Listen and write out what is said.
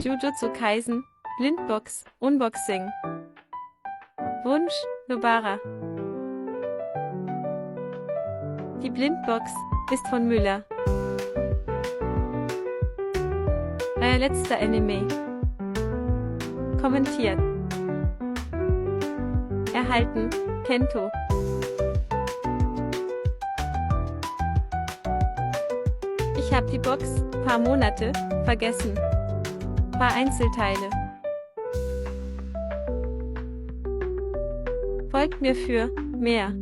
Jujutsu Kaisen, Blindbox, Unboxing. Wunsch, Nobara. Die Blindbox ist von Müller. Euer letzter Anime. Kommentiert. Erhalten, Kento. Ich hab die Box, paar Monate, vergessen. Paar Einzelteile. Folgt mir für mehr.